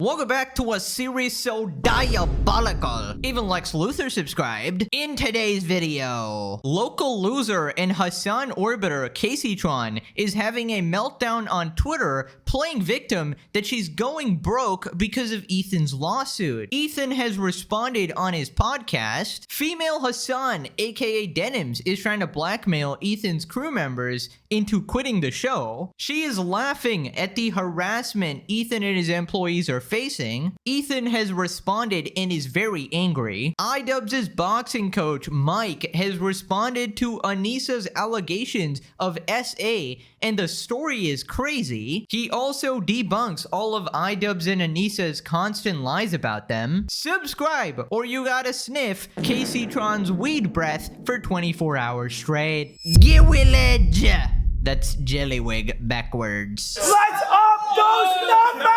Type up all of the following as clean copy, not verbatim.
Welcome back to a series so diabolical, even Lex Luthor subscribed. In today's video, local loser and Hassan orbiter Kaceytron is having a meltdown on Twitter, playing victim that she's going broke because of Ethan's lawsuit. Ethan has responded on his podcast. Female Hassan, aka Denims, is trying to blackmail Ethan's crew members into quitting the show. She is laughing at the harassment Ethan and his employees are facing. Ethan has responded and is very angry. Idubbbz' boxing coach, Mike, has responded to Anissa's allegations of SA, and the story is crazy. He also debunks all of Idubbbz and Anissa's constant lies about them. Subscribe, or you gotta sniff Kaceytron's weed breath for 24 hours straight. Gewillage! That's Jellywig backwards. Let's up those numbers!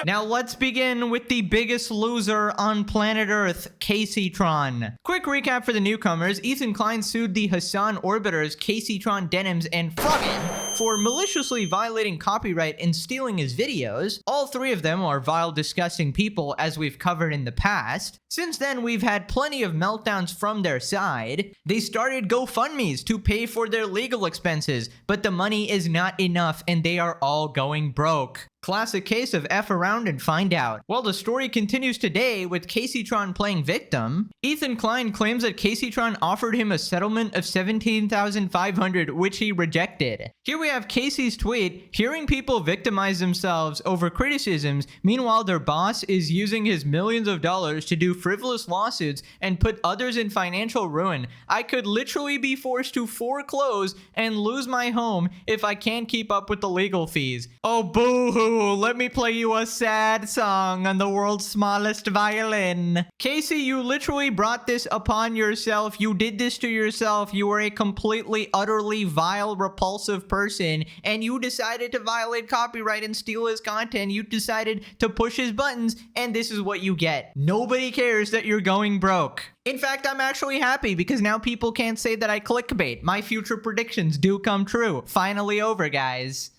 Now let's begin with the biggest loser on planet Earth, Kaceytron. Quick recap for the newcomers. Ethan Klein sued the Hassan orbiters Kaceytron, Denims, and Froggen for maliciously violating copyright and stealing his videos. All three of them are vile, disgusting people, as we've covered in the past. Since then, we've had plenty of meltdowns from their side. They started GoFundMes to pay for their legal expenses, but the money is not enough and they are all going broke. Classic case of F around and find out. Well, the story continues today with Kaceytron playing victim. Ethan Klein claims that Kaceytron offered him a settlement of $17,500, which he rejected. Here we have Casey's tweet, hearing people victimize themselves over criticisms, meanwhile their boss is using his millions of dollars to do frivolous lawsuits and put others in financial ruin. I could literally be forced to foreclose and lose my home if I can't keep up with the legal fees. Oh, boo-hoo. Let me play you a sad song on the world's smallest violin. Kacey, you literally brought this upon yourself. You did this to yourself. You were a completely, utterly vile, repulsive person, and you decided to violate copyright and steal his content. You decided to push his buttons, and this is what you get. Nobody cares that you're going broke. In fact, I'm actually happy because now people can't say that I clickbait. My future predictions do come true. Finally over, guys.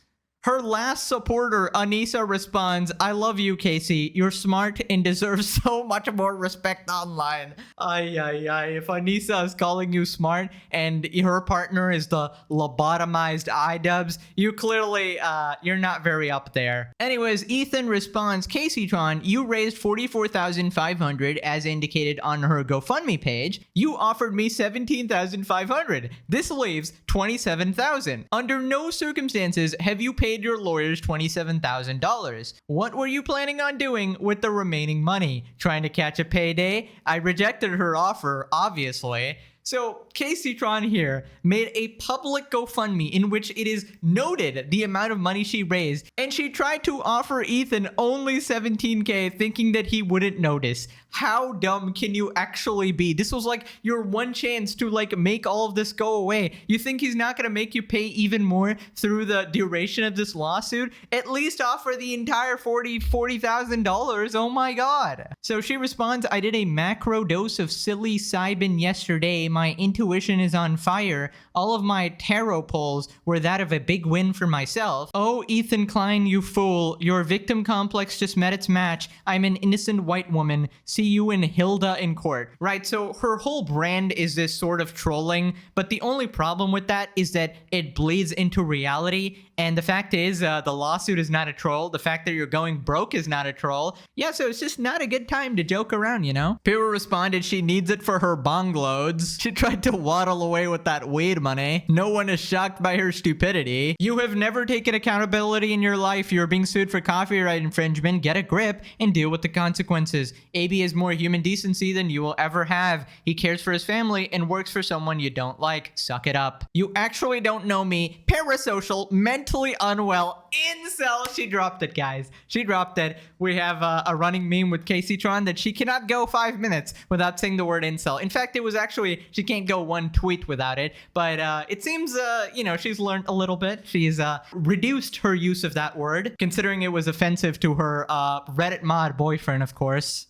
Her last supporter, Anissa, responds, I love you, Kacey. You're smart and deserve so much more respect online. If Anissa is calling you smart and her partner is the lobotomized Idubbbz, you clearly, you're not very up there. Anyways, Ethan responds, Kaceytron, you raised $44,500 as indicated on her GoFundMe page. You offered me $17,500. This leaves $27,000. Under no circumstances have you paid your lawyers $27,000. What were you planning on doing with the remaining money? Trying to catch a payday? I rejected her offer, obviously. So, Kaceytron here made a public GoFundMe in which it is noted the amount of money she raised, and she tried to offer Ethan only $17K thinking that he wouldn't notice. How dumb can you actually be? This was like your one chance to like make all of this go away. You think he's not gonna make you pay even more through the duration of this lawsuit? At least offer the entire $40,000. Oh my god. So she responds, I did a macro dose of psilocybin yesterday. My intuition is on fire. All of my tarot pulls were that of a big win for myself. Oh, Ethan Klein, you fool. Your victim complex just met its match. I'm an innocent white woman. See you in Hilda in court. Right, so her whole brand is this sort of trolling, but the only problem with that is that it bleeds into reality. And the fact is, the lawsuit is not a troll. The fact that you're going broke is not a troll. Yeah, so it's just not a good time to joke around, you know? People responded she needs it for her bong loads. She tried to waddle away with that weed money. No one is shocked by her stupidity. You have never taken accountability in your life. You're being sued for copyright infringement. Get a grip and deal with the consequences. AB has more human decency than you will ever have. He cares for his family and works for someone you don't like. Suck it up. You actually don't know me. Parasocial, mentally unwell, incel. She dropped it, guys. She dropped it. We have a running meme with Kaceytron that she cannot go 5 minutes without saying the word incel. In fact, it was actually, she can't go one tweet without it, but it seems, you know, she's learned a little bit. She's reduced her use of that word, considering it was offensive to her Reddit mod boyfriend, of course.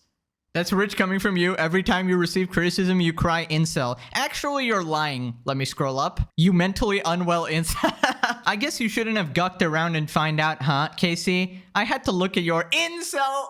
That's rich coming from you. Every time you receive criticism, you cry incel. Actually, you're lying. Let me scroll up. You mentally unwell incel. I guess you shouldn't have gucked around and find out, huh, Kacey? I had to look at your incel.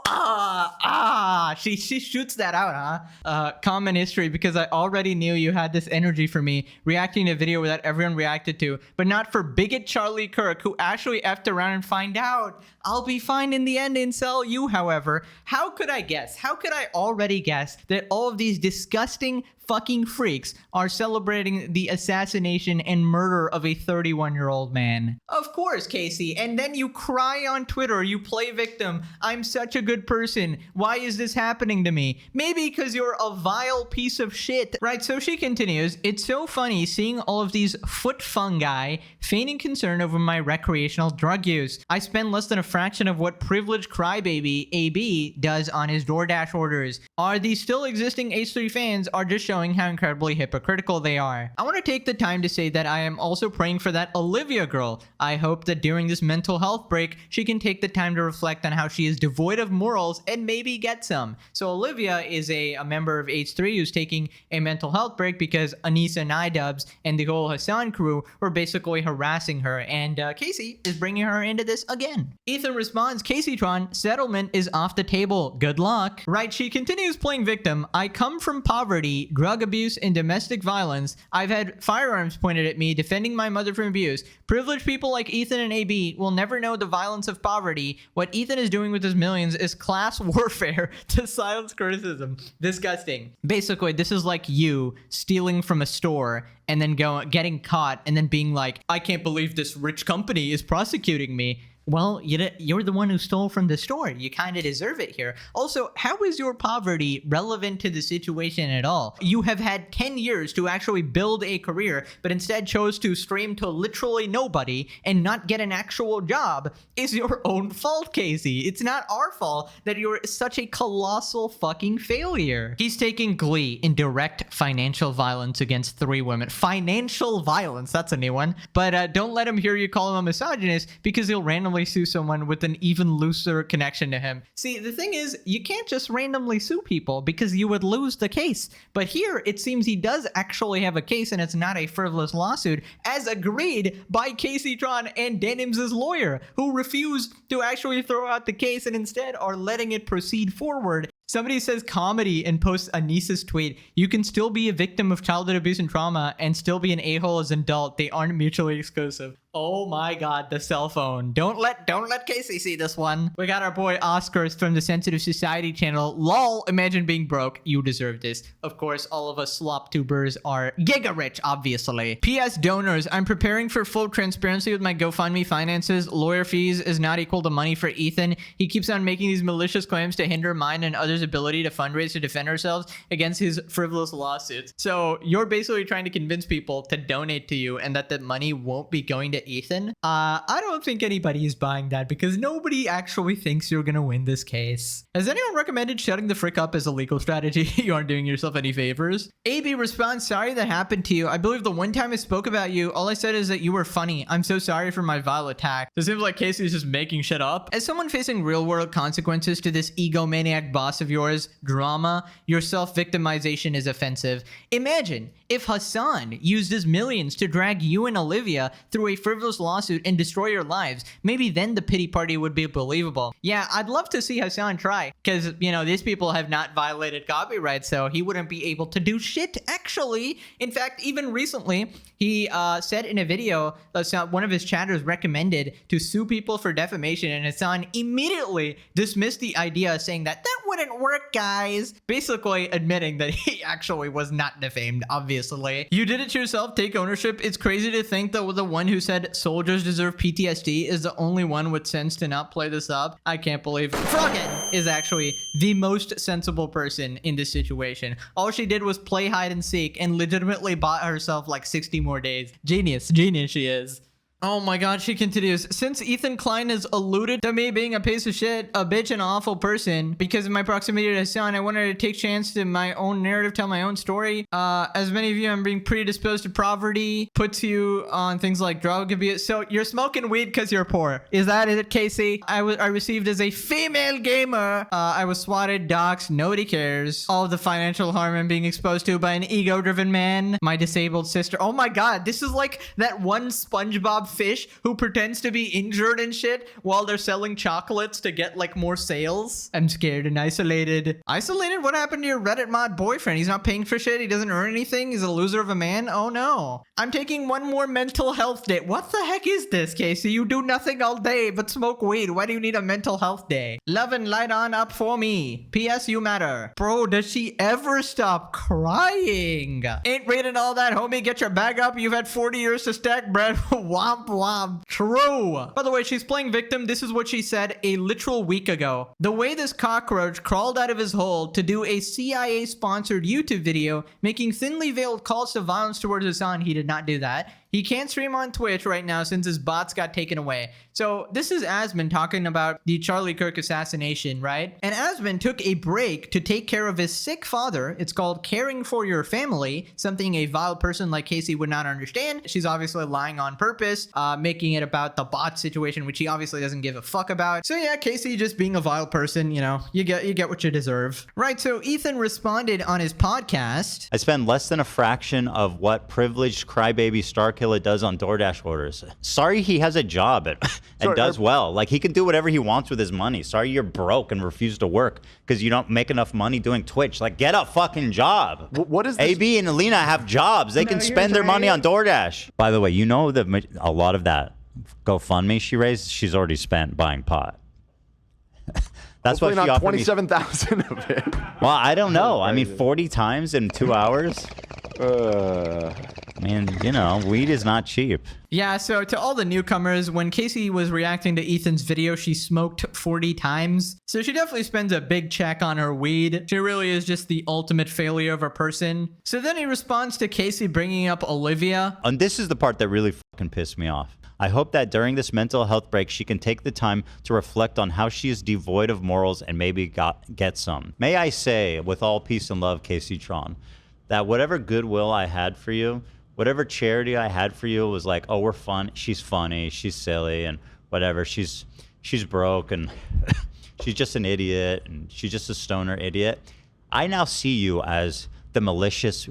She shoots that out, huh? Common history, because I already knew you had this energy for me, reacting to a video that everyone reacted to, but not for bigot Charlie Kirk, who actually effed around and find out. I'll be fine in the end, incel. You, however, how could I guess? How could I already guess that all of these disgusting fucking freaks are celebrating the assassination and murder of a 31-year-old man? Of course, Kacey. And then you cry on Twitter, you play victim. I'm such a good person. Why is this happening to me? Maybe because you're a vile piece of shit. Right, so she continues, it's so funny seeing all of these foot fungi feigning concern over my recreational drug use. I spend less than a fraction of what privileged crybaby AB does on his DoorDash orders. Are these still existing H3 fans are just showing how incredibly hypocritical they are. I want to take the time to say that I am also praying for that Olivia girl. I hope that during this mental health break, she can take the time to reflect on how she is devoid of morals and maybe get some. So Olivia is a member of H3 who's taking a mental health break because Accusations and Idubbbz and the whole Hassan crew were basically harassing her, and Kacey is bringing her into this again. Ethan responds, Kaceytron, settlement is off the table. Good luck. Right, she continues playing victim. I come from poverty, drug abuse, and domestic violence. I've had firearms pointed at me defending my mother from abuse. Privileged people like Ethan and AB will never know the violence of poverty. What Ethan is doing with his millions is class warfare to silence criticism. Disgusting. Basically, this is like you stealing from a store and then getting caught and then being like, I can't believe this rich company is prosecuting me. Well, you're the one who stole from the store. You kind of deserve it here. Also, how is your poverty relevant to the situation at all? You have had 10 years to actually build a career, but instead chose to stream to literally nobody and not get an actual job. Is your own fault, Kacey. It's not our fault that you're such a colossal fucking failure. He's taking glee in direct financial violence against 3 women. Financial violence, that's a new one. But don't let him hear you call him a misogynist, because he'll randomly sue someone with an even looser connection to him. See, the thing is, you can't just randomly sue people because you would lose the case. But here, it seems he does actually have a case, and it's not a frivolous lawsuit, as agreed by Kaceytron and Denims' lawyer, who refused to actually throw out the case and instead are letting it proceed forward. Somebody says comedy and posts Anissa's tweet. You can still be a victim of childhood abuse and trauma and still be an a-hole as an adult. They aren't mutually exclusive. Oh my god, the cell phone. Don't let Kacey see this one. We got our boy Oscars from the Sensitive Society channel. Lol, imagine being broke. You deserve this. Of course, all of us slop tubers are giga rich, obviously. P.S. donors, I'm preparing for full transparency with my GoFundMe finances. Lawyer fees is not equal to money for Ethan. He keeps on making these malicious claims to hinder mine and others' ability to fundraise to defend ourselves against his frivolous lawsuits. So you're basically trying to convince people to donate to you and that the money won't be going to Ethan. I don't think anybody is buying that because nobody actually thinks you're gonna win this case. Has anyone recommended shutting the frick up as a legal strategy? You aren't doing yourself any favors. AB responds, sorry that happened to you. I believe the one time I spoke about you, all I said is that you were funny. I'm so sorry for my vile attack. It seems like Kacey is just making shit up. As someone facing real world consequences to this egomaniac boss of yours drama, your self-victimization is offensive. Imagine if Hassan used his millions to drag you and Olivia through a frivolous lawsuit and destroy your lives. Maybe then the pity party would be believable. Yeah, I'd love to see Hassan try, because, you know, these people have not violated copyright, so he wouldn't be able to do shit, actually. In fact, even recently, he said in a video, one of his chatters recommended to sue people for defamation, and Hassan immediately dismissed the idea, saying that wouldn't work, guys. Basically admitting that he actually was not defamed, obviously. You did it to yourself. Take ownership. It's crazy to think that the one who said soldiers deserve PTSD is the only one with sense to not play this up. I can't believe Froggen is actually the most sensible person in this situation. All she did was play hide and seek and legitimately bought herself like 60 more days. Genius she is. Oh my god, she continues. Since Ethan Klein has alluded to me being a piece of shit, a bitch, and an awful person, because of my proximity to Hassan, I wanted to take chance to my own narrative, tell my own story. As many of you, I'm being predisposed to poverty, puts you on things like drug abuse. So you're smoking weed because you're poor. Is that it, Kacey? I received as a female gamer. I was swatted, doxxed, nobody cares. All of the financial harm I'm being exposed to by an ego-driven man. My disabled sister. Oh my god, this is like that one SpongeBob fish who pretends to be injured and shit while they're selling chocolates to get like more sales. I'm scared and isolated. Isolated? What happened to your Reddit mod boyfriend? He's not paying for shit. He doesn't earn anything. He's a loser of a man. Oh no. I'm taking one more mental health day. What the heck is this, Kacey? You do nothing all day but smoke weed. Why do you need a mental health day? Love and light on up for me. P.S. You matter. Bro, does she ever stop crying? Ain't reading all that, homie. Get your bag up. You've had 40 years to stack bread. Womp womp. True. By the way, she's playing victim. This is what she said a literal week ago. The way this cockroach crawled out of his hole to do a CIA-sponsored YouTube video making thinly veiled calls to violence towards Hassan, he did not do that. He can't stream on Twitch right now since his bots got taken away. So this is Asmund talking about the Charlie Kirk assassination, right? And Asmund took a break to take care of his sick father. It's called caring for your family, something a vile person like Kacey would not understand. She's obviously lying on purpose, making it about the bot situation, which he obviously doesn't give a fuck about. So yeah, Kacey just being a vile person, you know, you get what you deserve. Right, so Ethan responded on his podcast. I spend less than a fraction of what privileged crybaby Starkiller does on DoorDash orders. Sorry he has a job and does well. Like, he can do whatever he wants with his money. Sorry you're broke and refuse to work because you don't make enough money doing Twitch. Like, get a fucking job. What is this? AB and Alina have jobs. They can spend their money on DoorDash. By the way, you know that a lot of that GoFundMe she raised, she's already spent buying pot. That's hopefully what she not offered 27,000 of it. Well, I don't know. I mean, 40 times in 2 hours? Man, you know, weed is not cheap. Yeah, so to all the newcomers, when Kacey was reacting to Ethan's video, she smoked 40 times. So she definitely spends a big check on her weed. She really is just the ultimate failure of a person. So then he responds to Kacey bringing up Olivia. And this is the part that really fucking pissed me off. I hope that during this mental health break, she can take the time to reflect on how she is devoid of morals and maybe get some. May I say, with all peace and love, Kaceytron, that whatever goodwill I had for you, whatever charity I had for you was like, oh, we're fun. She's funny. She's silly and whatever. She's broke and she's just an idiot and she's just a stoner idiot. I now see you as the malicious.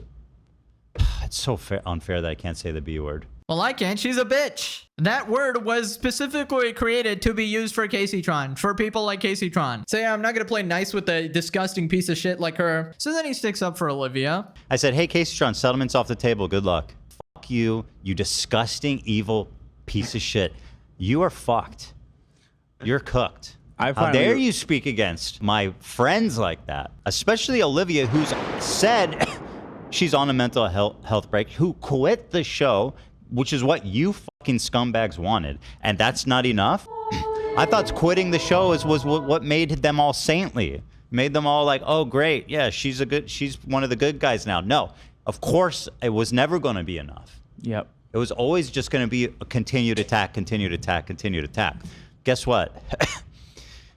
It's so unfair that I can't say the B word. Well, I can't. She's a bitch. That word was specifically created to be used for Kaceytron, for people like Kaceytron. So yeah, I'm not going to play nice with a disgusting piece of shit like her. So then he sticks up for Olivia. I said, hey, Kaceytron, settlement's off the table. Good luck. Fuck you, you disgusting, evil piece of shit. You are fucked. You're cooked. How dare you speak against my friends like that? Especially Olivia, who's said she's on a mental health break, who quit the show, which is what you fucking scumbags wanted. And that's not enough? I thought quitting the show was what made them all saintly. Made them all like, oh, great. Yeah, she's one of the good guys now. No, of course, it was never going to be enough. Yep. It was always just going to be a continued attack, continued attack, continued attack. Guess what?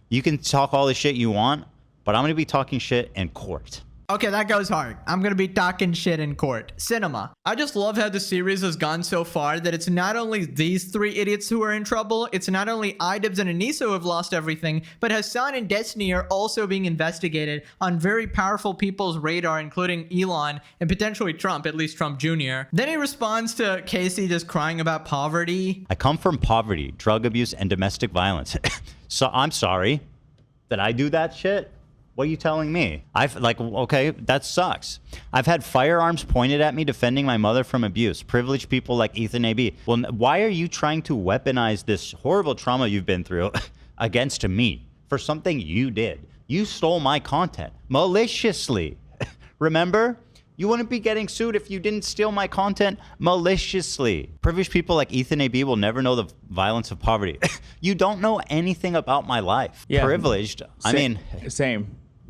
You can talk all the shit you want, but I'm going to be talking shit in court. Okay, that goes hard. I'm gonna be talking shit in court. Cinema. I just love how the series has gone so far that it's not only these three idiots who are in trouble, it's not only Idubbbz and Anissa who have lost everything, but Hassan and Destiny are also being investigated on very powerful people's radar, including Elon and potentially Trump, at least Trump Jr. Then he responds to Kacey just crying about poverty. I come from poverty, drug abuse, and domestic violence. So I'm sorry that I do that shit. What are you telling me? Okay, that sucks. I've had firearms pointed at me defending my mother from abuse. Privileged people like Ethan AB. Well, why are you trying to weaponize this horrible trauma you've been through against me for something you did? You stole my content maliciously. Remember? You wouldn't be getting sued if you didn't steal my content maliciously. Privileged people like Ethan AB will never know the violence of poverty. You don't know anything about my life. Yeah. Privileged. Same.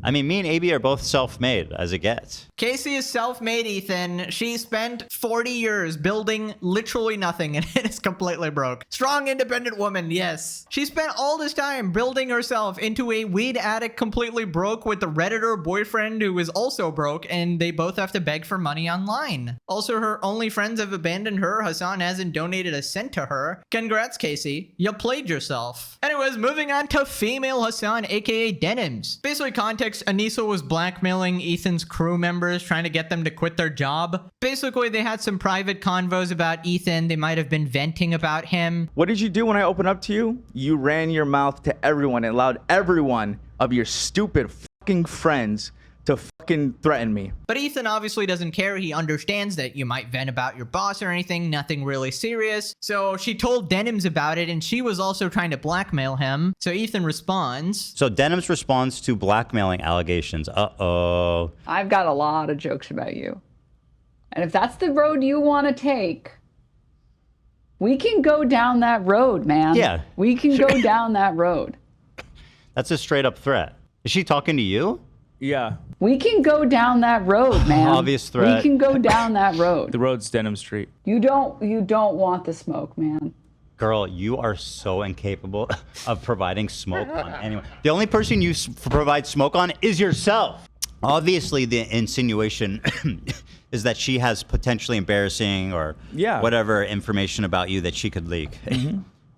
I mean, me and AB are both self-made as it gets. Kacey is self-made, Ethan. She spent 40 years building literally nothing and it is completely broke. Strong, independent woman, yes. She spent all this time building herself into a weed addict completely broke with a Redditor boyfriend who is also broke, and they both have to beg for money online. Also, her only friends have abandoned her. Hassan hasn't donated a cent to her. Congrats, Kacey. You played yourself. Anyways, moving on to female Hassan, aka Denims. Basically, context 6, Anissa was blackmailing Ethan's crew members, trying to get them to quit their job. Basically, they had some private convos about Ethan. They might have been venting about him. What did you do when I opened up to you? You ran your mouth to everyone and allowed everyone of your stupid fucking friends to fucking threaten me. But Ethan obviously doesn't care. He understands that you might vent about your boss or anything, nothing really serious. So she told Denims about it, and she was also trying to blackmail him. So Ethan responds. So Denims responds to blackmailing allegations. Uh-oh. I've got a lot of jokes about you. And if that's the road you want to take, we can go down that road, man. Yeah. We can go down that road. That's a straight up threat. Is she talking to you? Yeah. We can go down that road, man. Obvious threat. We can go down that road. The road's Denim Street. You don't want the smoke, man. Girl, you are so incapable of providing smoke on anyone. The only person you provide smoke on is yourself. Obviously, the insinuation is that she has potentially embarrassing or whatever information about you that she could leak.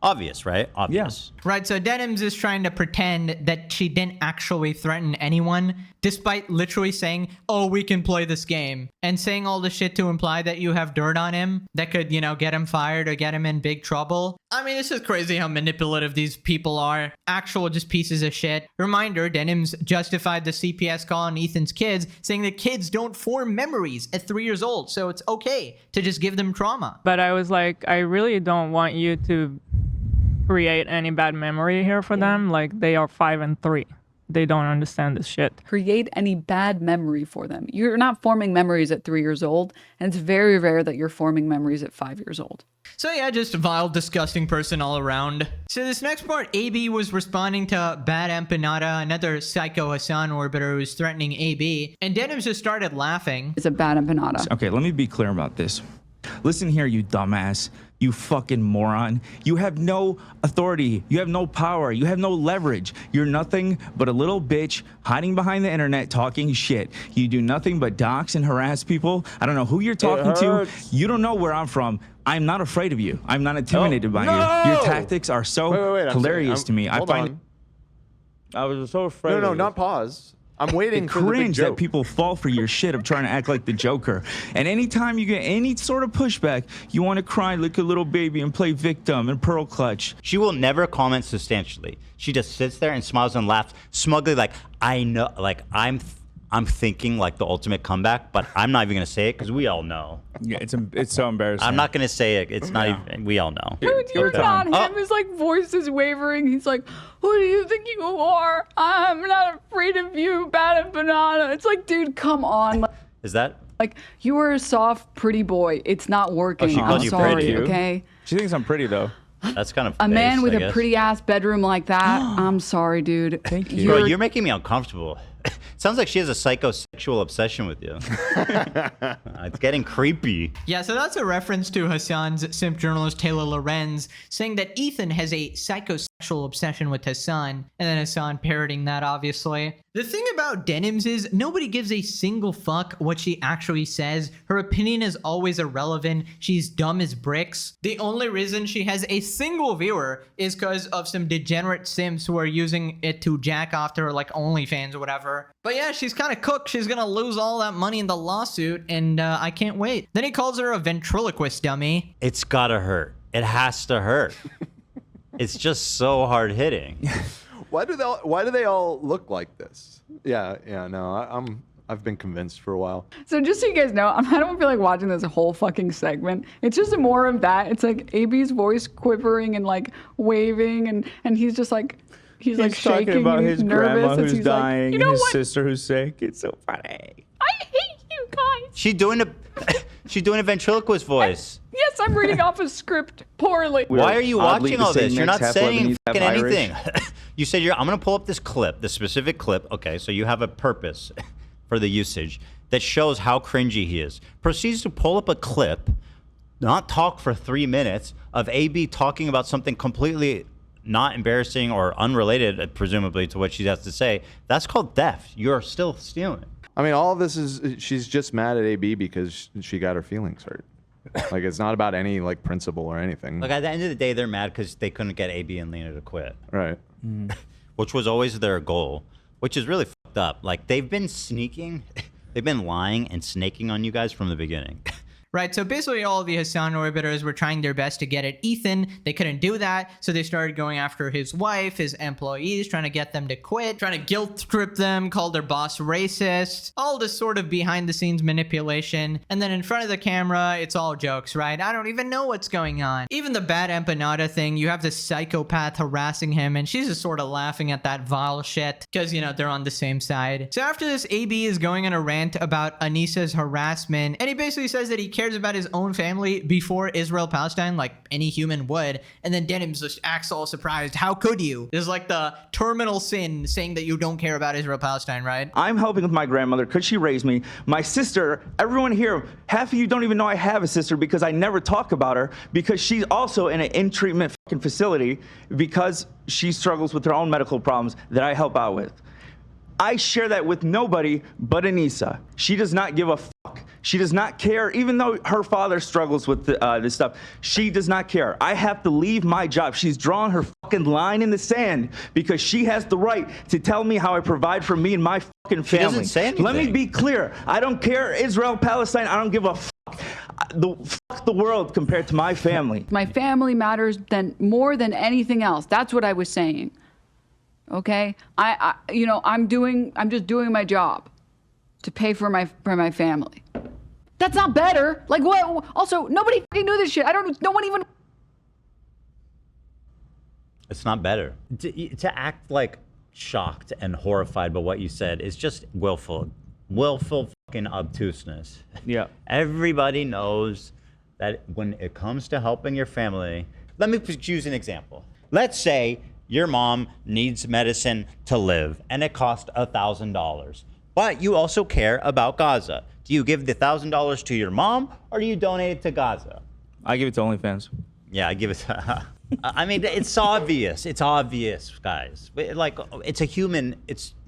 Obvious, right? Obvious. Yeah. Right, so Denims is trying to pretend that she didn't actually threaten anyone, despite literally saying, oh, we can play this game, and saying all the shit to imply that you have dirt on him that could, you know, get him fired or get him in big trouble. I mean, it's just crazy how manipulative these people are. Actual just pieces of shit. Reminder, Denims justified the CPS call on Ethan's kids, saying that kids don't form memories at 3 years old, so it's okay to just give them trauma. But I was like, I really don't want you to create any bad memory here for them. Like, they are 5 and 3. They don't understand this shit. Create any bad memory for them. You're not forming memories at 3 years old, and it's very rare that you're forming memories at 5 years old. So yeah, just a vile, disgusting person all around. So this next part, AB was responding to Bad Empanada, another psycho Hassan orbiter who was threatening AB, and Denims just started laughing. It's a bad empanada. Okay, let me be clear about this. Listen here, you dumbass. You fucking moron. You have no authority. You have no power. You have no leverage. You're nothing but a little bitch hiding behind the internet talking shit. You do nothing but dox and harass people. I don't know who you're talking to. You don't know where I'm from. I'm not afraid of you. I'm not intimidated by you. Your tactics are so hilarious to me. I find I was so afraid. No, not pause. I'm waiting for the big cringe joke. that people fall for your shit of trying to act like the Joker. And anytime you get any sort of pushback, you want to cry like a little baby and play victim and pearl clutch. She will never comment substantially. She just sits there and smiles and laughs smugly like, I know, like I'm thinking like the ultimate comeback, but I'm not even going to say it because we all know. Yeah, it's so embarrassing. I'm not going to say it. It's not even, we all know. You're not him. His like voice is wavering. He's like, who do you think you are? I'm not afraid of you, bad empanada. It's like, dude, come on. Is that? Like, you are a soft, pretty boy. It's not working. she calls I'm you sorry, pretty. okay? She thinks I'm pretty though. That's kind of A man with I a guess. pretty ass bedroom like that. I'm sorry, dude. Thank you. Bro, you're making me uncomfortable. Sounds like she has a psychosexual obsession with you. It's getting creepy. Yeah, so that's a reference to Hassan's simp journalist Taylor Lorenz saying that Ethan has a psychosexual obsession with Hassan, and then Hassan parroting that, obviously. The thing about Denims is nobody gives a single fuck what she actually says. Her opinion is always irrelevant. She's dumb as bricks. The only reason she has a single viewer is because of some degenerate simps who are using it to jack off to her like OnlyFans or whatever. But yeah, she's kind of cooked. She's gonna lose all that money in the lawsuit, and I can't wait. Then he calls her a ventriloquist dummy. It's gotta hurt. It has to hurt. It's just so hard hitting. Why do they all look like this? Yeah, no, I've been convinced for a while. So just so you guys know, I don't feel like watching this whole fucking segment. It's just more of that. It's like AB's voice quivering and like waving, and he's just like, he's like shaking talking about and his he's nervous. grandma and who's he's dying like, you and know his what? sister who's sick. It's so funny. I hate you guys. She's doing a ventriloquist voice. Yes, I'm reading off a script poorly. Why are you oddly watching the all same this? You're not next saying half fucking Irish. anything. You said I'm gonna pull up this clip, this specific clip. Okay, so you have a purpose for the usage that shows how cringy he is. Proceeds to pull up a clip, not talk for 3 minutes of AB talking about something completely not embarrassing or unrelated, presumably, to what she has to say. That's called theft. You're still stealing. I mean, all of this is she's just mad at AB because she got her feelings hurt. Like, it's not about any like principle or anything. Like, at the end of the day, they're mad because they couldn't get AB and Lena to quit. Right. Which was always their goal. which is really fucked up. Like, they've been sneaking, they've been lying and snaking on you guys from the beginning. Right, so basically all of the Hassan orbiters were trying their best to get at Ethan. They couldn't do that, so they started going after his wife, his employees, trying to get them to quit, trying to guilt trip them, call their boss racist, all this sort of behind the scenes manipulation. And then in front of the camera, it's all jokes, right? I don't even know what's going on. Even the bad empanada thing, you have this psychopath harassing him, and she's just sort of laughing at that vile shit, because, you know, they're on the same side. So after this, AB is going on a rant about Anissa's harassment, and he basically says that he cares about his own family before Israel-Palestine, like any human would. And then Denims just acts all surprised. How could you? This is like the terminal sin saying that you don't care about Israel-Palestine, right? I'm helping with my grandmother because she raised me. My sister, everyone here, half of you don't even know I have a sister because I never talk about her, because she's also in an in-treatment fucking facility because she struggles with her own medical problems that I help out with. I share that with nobody but Anissa. She does not give a fuck. She does not care, even though her father struggles with this stuff. She does not care. I have to leave my job. She's drawn her fucking line in the sand because she has the right to tell me how I provide for me and my fucking family. She doesn't say anything. Let me be clear. I don't care Israel, Palestine. I don't give a fuck. Fuck the world compared to my family. My family matters more than anything else. That's what I was saying. Okay, you know, I'm just doing my job to pay for my family. That's not better. Like, what? Also, nobody fucking knew this shit. No one even. It's not better. To act like shocked and horrified by what you said is just willful fucking obtuseness. Yeah. Everybody knows that when it comes to helping your family, let me use an example. Let's say your mom needs medicine to live and it costs $1,000, but you also care about Gaza. Do you give the $1,000 to your mom or do you donate it to Gaza? I give it to OnlyFans. Yeah, I give it to, I mean, it's obvious. It's obvious, guys. Like, it's a human.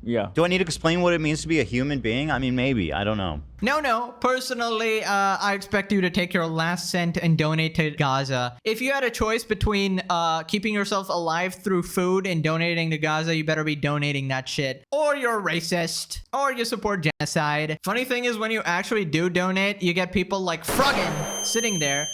Yeah. Do I need to explain what it means to be a human being? I mean, maybe. I don't know. No. Personally, I expect you to take your last cent and donate to Gaza. If you had a choice between keeping yourself alive through food and donating to Gaza, you better be donating that shit. Or you're racist. Or you support genocide. Funny thing is, when you actually do donate, you get people like Froggen sitting there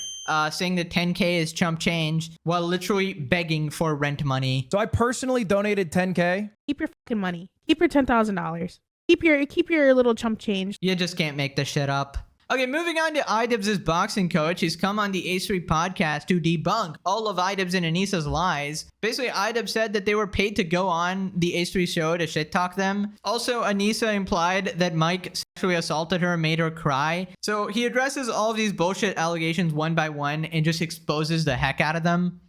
saying that 10K is chump change while literally begging for rent money. So I personally donated 10K. Keep your fucking money. Keep your $10,000. Keep your little chump change. You just can't make this shit up. Okay, moving on to Idubbbz's boxing coach. He's come on the A3 podcast to debunk all of Idubbbz and Anissa's lies. Basically, Idubbbz said that they were paid to go on the A3 show to shit talk them. Also, Anissa implied that Mike sexually assaulted her and made her cry. So he addresses all of these bullshit allegations one by one and just exposes the heck out of them.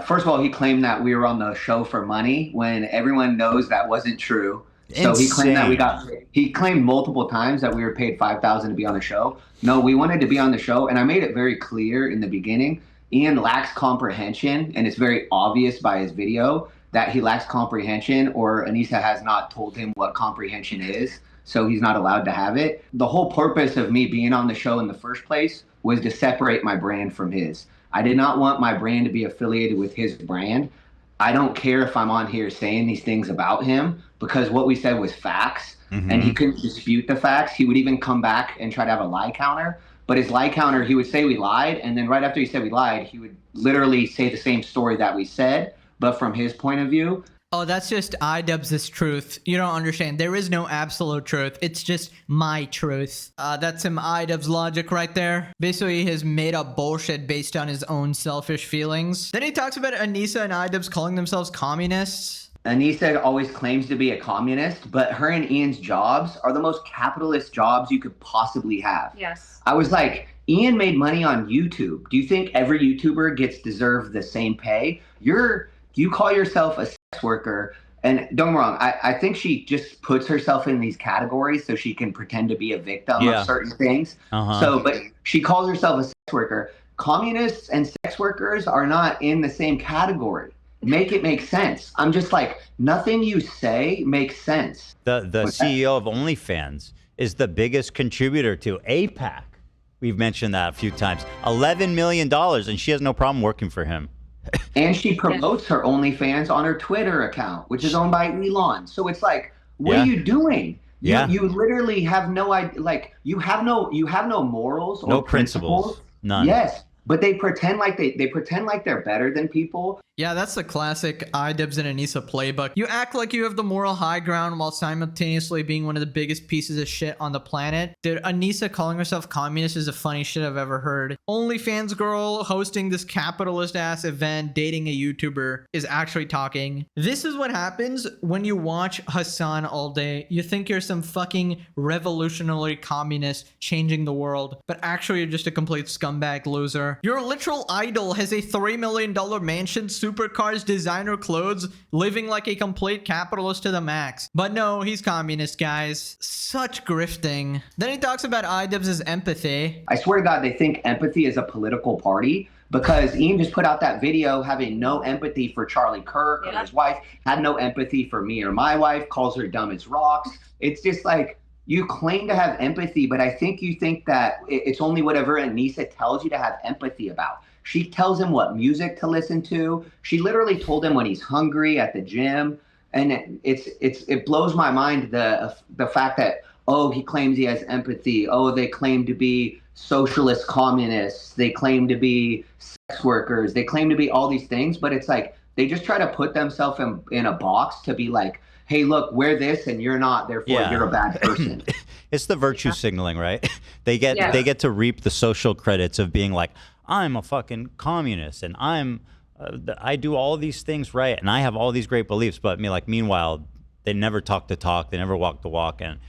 First of all, he claimed that we were on the show for money when everyone knows that wasn't true. So he claimed that he claimed multiple times that we were paid $5,000 to be on the show. No, we wanted to be on the show. And I made it very clear in the beginning, Ian lacks comprehension. And it's very obvious by his video that he lacks comprehension, or Anissa has not told him what comprehension is. So he's not allowed to have it. The whole purpose of me being on the show in the first place was to separate my brand from his. I did not want my brand to be affiliated with his brand. I don't care if I'm on here saying these things about him, because what we said was facts, and he couldn't dispute the facts. He would even come back and try to have a lie counter. But his lie counter, he would say we lied, and then right after he said we lied, he would literally say the same story that we said, but from his point of view. Oh, that's just Idubbbz's truth. You don't understand. There is no absolute truth. It's just my truth. That's some Idubbbz logic right there. Basically, his made-up bullshit based on his own selfish feelings. Then he talks about Anissa and Idubbbz calling themselves communists. Anissa always claims to be a communist, but her and Ian's jobs are the most capitalist jobs you could possibly have. Yes. I was like, Ian made money on YouTube. Do you think every YouTuber deserve the same pay? You call yourself a sex worker, and don't get me wrong, I think she just puts herself in these categories so she can pretend to be a victim of certain things. But she calls herself a sex worker. Communists and sex workers are not in the same category. Make it make sense. I'm just like, nothing you say makes sense. The CEO of OnlyFans is the biggest contributor to APAC. We've mentioned that a few times. $11 million, and she has no problem working for him. And she promotes her OnlyFans on her Twitter account, which is owned by Elon. So it's like, What Yeah. are you doing? Yeah. You literally have no idea. Like you have no morals or No principles. None. Yes, but they pretend like they pretend like they're better than people. Yeah, that's the classic Idubbbz and Anissa playbook. You act like you have the moral high ground while simultaneously being one of the biggest pieces of shit on the planet. Dude, Anissa calling herself communist is the funniest shit I've ever heard. OnlyFans girl hosting this capitalist ass event, dating a YouTuber, is actually talking. This is what happens when you watch Hassan all day. You think you're some fucking revolutionary communist changing the world, but actually you're just a complete scumbag loser. Your literal idol has a $3 million mansion, supercars, designer clothes, living like a complete capitalist to the max. But no, he's communist, guys. Such grifting. Then he talks about Idubbbz' empathy. I swear to God, they think empathy is a political party because Ian just put out that video having no empathy for Charlie Kirk or his wife, had no empathy for me or my wife, calls her dumb as rocks. It's just like, you claim to have empathy, but I think you think that it's only whatever Anissa tells you to have empathy about. She tells him what music to listen to. She literally told him when he's hungry at the gym. And it blows my mind the fact that, oh, he claims he has empathy. Oh, they claim to be socialist communists. They claim to be sex workers. They claim to be all these things. But it's like they just try to put themselves in a box to be like, hey, look, we're this and you're not. Therefore, you're a bad person. It's the virtue signaling, right? They get to reap the social credits of being like, I'm a fucking communist and I do all these things right and I have all these great beliefs. But meanwhile, they never talk the talk, they never walk the walk, and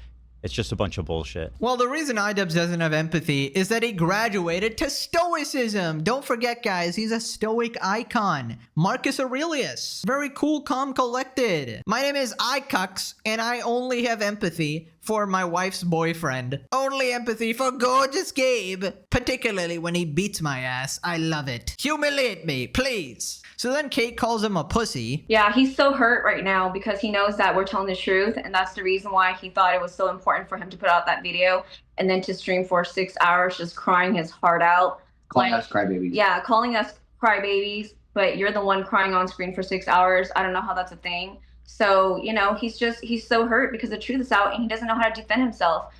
it's just a bunch of bullshit. Well, the reason Idubbbz doesn't have empathy is that he graduated to Stoicism. Don't forget, guys, he's a Stoic icon. Marcus Aurelius. Very cool, calm, collected. My name is Icux, and I only have empathy for my wife's boyfriend. Only empathy for gorgeous Gabe, particularly when he beats my ass. I love it. Humiliate me, please. So then Kate calls him a pussy. Yeah, he's so hurt right now because he knows that we're telling the truth, and that's the reason why he thought it was so important for him to put out that video and then to stream for 6 hours just crying his heart out. Calling us crybabies. Yeah, calling us crybabies, but you're the one crying on screen for 6 hours. I don't know how that's a thing. So, you know, he's so hurt because the truth is out and he doesn't know how to defend himself.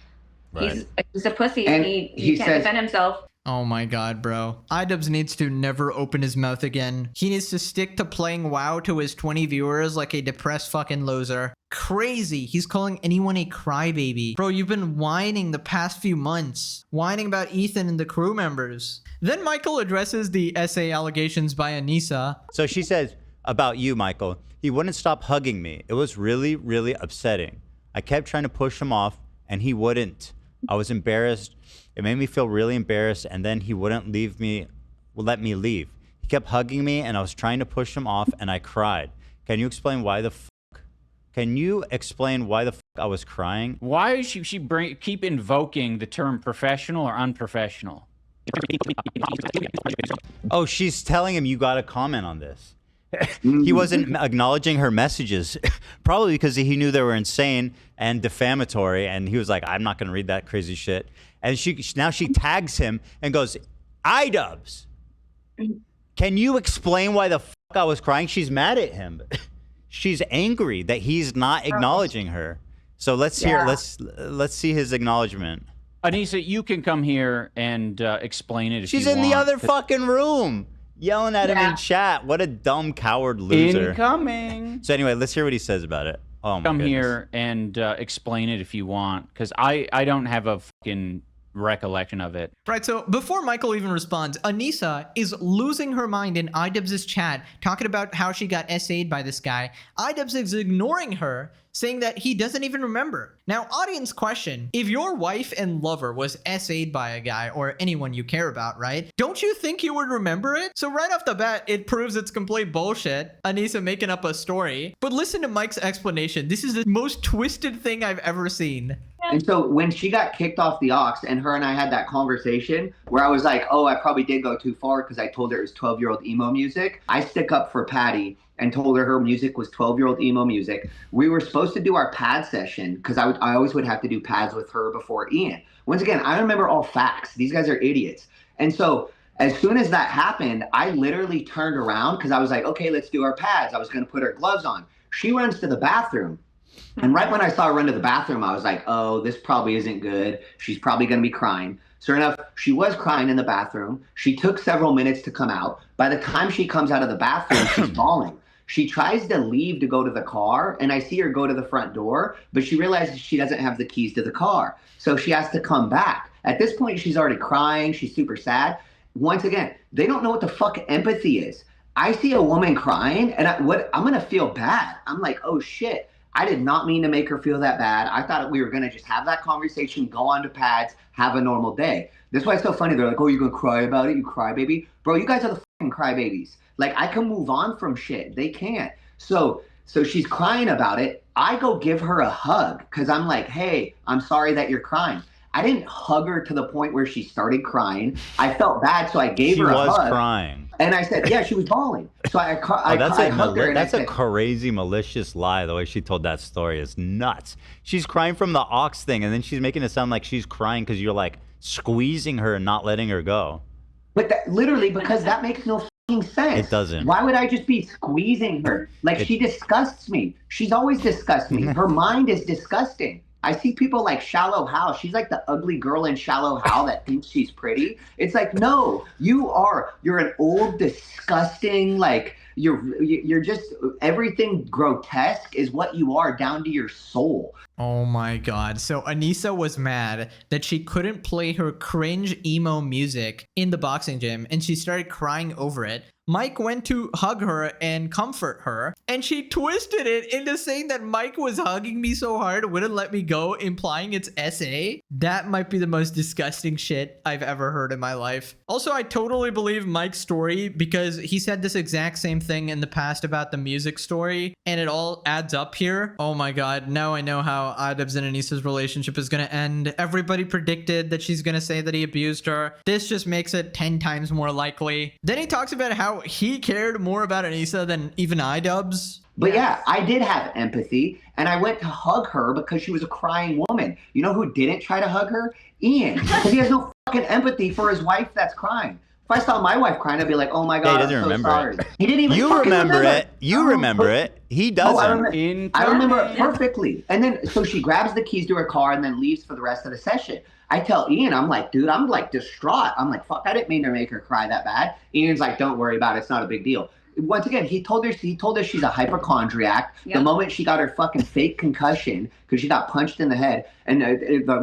Right. He's a pussy. And he can't defend himself. Oh my god, bro. Idubbbz needs to never open his mouth again. He needs to stick to playing WoW to his 20 viewers like a depressed fucking loser. Crazy. He's calling anyone a crybaby. Bro, you've been whining the past few months. Whining about Ethan and the crew members. Then Michael addresses the essay allegations by Anissa. So she says, about you, Michael, he wouldn't stop hugging me. It was really, really upsetting. I kept trying to push him off and he wouldn't. I was embarrassed. It made me feel really embarrassed, and then he wouldn't let me leave. He kept hugging me, and I was trying to push him off, and I cried. Can you explain why the fuck? Can you explain why the fuck I was crying? Why is she keep invoking the term professional or unprofessional? Oh, she's telling him you got to comment on this. He wasn't acknowledging her messages, probably because he knew they were insane and defamatory, and he was like, I'm not going to read that crazy shit. And now she tags him and goes, Idubbbz, can you explain why the fuck I was crying? She's mad at him. She's angry that he's not acknowledging her. So let's hear, let's see his acknowledgement. Anissa, you can come here and explain it if She's you in want. the other fucking room. Yelling at him in chat. What a dumb coward loser. Incoming. So anyway, let's hear what he says about it. Oh my Come goodness. here and explain it if you want, because I don't have a fucking recollection of it. Right, so before Michael even responds, Anissa is losing her mind in Idubbbz' chat, talking about how she got SA'd by this guy. Idubbbz is ignoring her, saying that he doesn't even remember. Now, audience question, if your wife and lover was SA'd by a guy or anyone you care about, right? Don't you think you would remember it? So right off the bat, it proves it's complete bullshit. Anissa making up a story. But listen to Mike's explanation. This is the most twisted thing I've ever seen. And so when she got kicked off the aux and her and I had that conversation where I was like, oh, I probably did go too far because I told her it was 12-year-old emo music. I stick up for Patty and told her music was 12-year-old emo music. We were supposed to do our pad session because I always would have to do pads with her before Ian. Once again, I remember all facts. These guys are idiots. And so as soon as that happened, I literally turned around because I was like, okay, let's do our pads. I was going to put her gloves on. She runs to the bathroom. And right when I saw her run to the bathroom, I was like, oh, this probably isn't good. She's probably going to be crying. Sure enough, she was crying in the bathroom. She took several minutes to come out. By the time she comes out of the bathroom, she's bawling. She tries to leave to go to the car, and I see her go to the front door, but she realizes she doesn't have the keys to the car. So she has to come back. At this point, she's already crying. She's super sad. Once again, they don't know what the fuck empathy is. I see a woman crying, and I'm going to feel bad. I'm like, oh, shit. I did not mean to make her feel that bad. I thought we were going to just have that conversation, go on to pads, have a normal day. That's why it's so funny. They're like, oh, you're going to cry about it? You crybaby? Bro, you guys are the fucking crybabies. Like, I can move on from shit. They can't. So she's crying about it. I go give her a hug because I'm like, hey, I'm sorry that you're crying. I didn't hug her to the point where she started crying. I felt bad, so I gave her a hug. She was crying. And I said, yeah, she was bawling. So I hugged her. That's a crazy, malicious lie. The way she told that story is nuts. She's crying from the ox thing, and then she's making it sound like she's crying because you're like squeezing her and not letting her go. But literally, because that makes no fucking sense. It doesn't. Why would I just be squeezing her? Like, she disgusts me. She's always disgusted me. Her mind is disgusting. I see people like Shallow Hal. She's like the ugly girl in Shallow Hal that thinks she's pretty. It's like, no, you're an old, disgusting, like, you're just, everything grotesque is what you are down to your soul. Oh my god. So Anissa was mad that she couldn't play her cringe emo music in the boxing gym, and she started crying over it. Mike went to hug her and comfort her, and she twisted it into saying that Mike was hugging me so hard wouldn't let me go, implying it's SA. That might be the most disgusting shit I've ever heard in my life. Also, I totally believe Mike's story because he said this exact same thing in the past about the music story, and it all adds up here. Oh my god, now I know how Idubbbz and Anissa's relationship is gonna end. Everybody predicted that she's gonna say that he abused her. This just makes it 10 times more likely. Then he talks about how he cared more about Anissa than even Idubbbz. But yeah, I did have empathy, and I went to hug her because she was a crying woman. You know who didn't try to hug her? Ian, because he has no fucking empathy for his wife that's crying. If I saw my wife crying, I'd be like, oh my god, he doesn't I'm so remember sorry. it. He didn't even You fucking remember it. You remember it. He doesn't. I remember it perfectly. And then, so she grabs the keys to her car and then leaves for the rest of the session. I tell Ian, I'm like, dude, I'm like distraught. I'm like, fuck, I didn't mean to make her cry that bad. Ian's like, don't worry about it. It's not a big deal. Once again, he told her she's a hypochondriac. Yep. The moment she got her fucking fake concussion, because she got punched in the head, and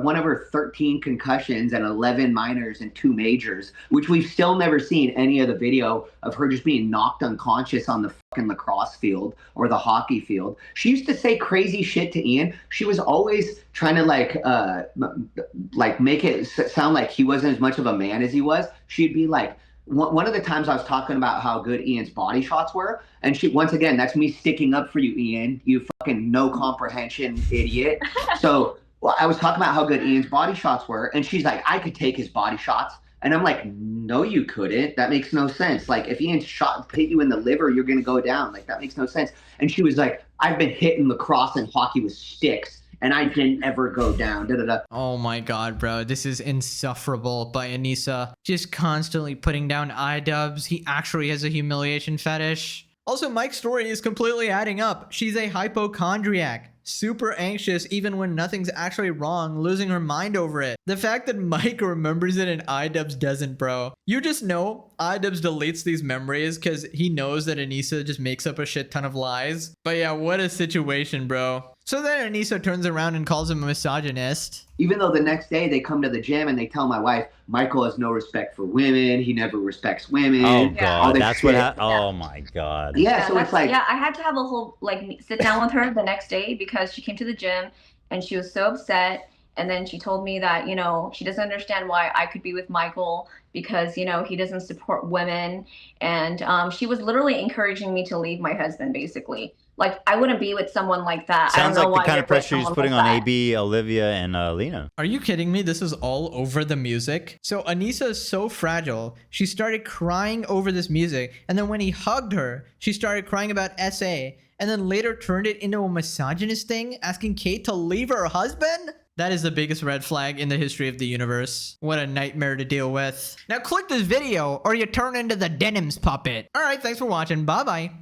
one of her 13 concussions and 11 minors and 2 majors, which we've still never seen any of the video of her just being knocked unconscious on the fucking lacrosse field or the hockey field. She used to say crazy shit to Ian. She was always trying to like make it sound like he wasn't as much of a man as he was. She'd be like, one of the times I was talking about how good Ian's body shots were, and she, once again, that's me sticking up for you, Ian, you fucking no comprehension idiot. So I was talking about how good Ian's body shots were, and she's like, I could take his body shots. And I'm like, no, you couldn't. That makes no sense. Like, if Ian hit you in the liver, you're going to go down. Like, that makes no sense. And she was like, I've been hit in lacrosse and hockey with sticks, and I didn't ever go down. Oh my god, bro. This is insufferable by Anissa. Just constantly putting down Idubbbz. He actually has a humiliation fetish. Also, Mike's story is completely adding up. She's a hypochondriac. Super anxious even when nothing's actually wrong, losing her mind over it. The fact that Mike remembers it and Idubbbz doesn't, bro. You just know Idubbbz deletes these memories because he knows that Anissa just makes up a shit ton of lies. But yeah, what a situation, bro. So then Anissa turns around and calls him a misogynist. Even though the next day they come to the gym and they tell my wife, Michael has no respect for women. He never respects women. Oh, God. That's shit. Oh, my God. Yeah, so it's like... Yeah, I had to have a whole, like, sit down with her the next day because she came to the gym and she was so upset. And then she told me that, you know, she doesn't understand why I could be with Michael because, you know, he doesn't support women. And she was literally encouraging me to leave my husband, basically. Like, I wouldn't be with someone like that. Sounds like the kind of pressure he's putting on AB, Olivia, and Lena. Are you kidding me? This is all over the music. So Anissa is so fragile. She started crying over this music. And then when he hugged her, she started crying about SA. And then later turned it into a misogynist thing, asking Kate to leave her husband? That is the biggest red flag in the history of the universe. What a nightmare to deal with. Now click this video or you turn into the Denims puppet. All right, thanks for watching. Bye-bye.